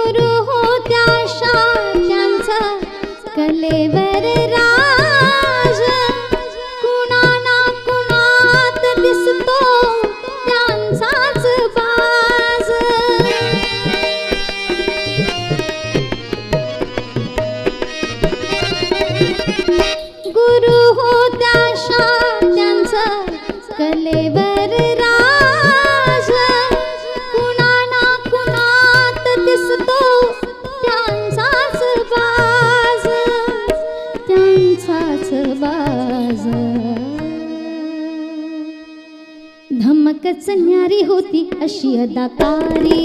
गुरु होत्या त्यांचा कलेवर राज, कुणा ना कुणात दिसतो त्यांचाच बाज। गुरु होत्या त्यांचा कलेवर राज, कुणा ना कुणात दिसतो त्यांचाच बाज, त्यांचाच बाज। धमकच न्यारी होती अशी अदाकारी,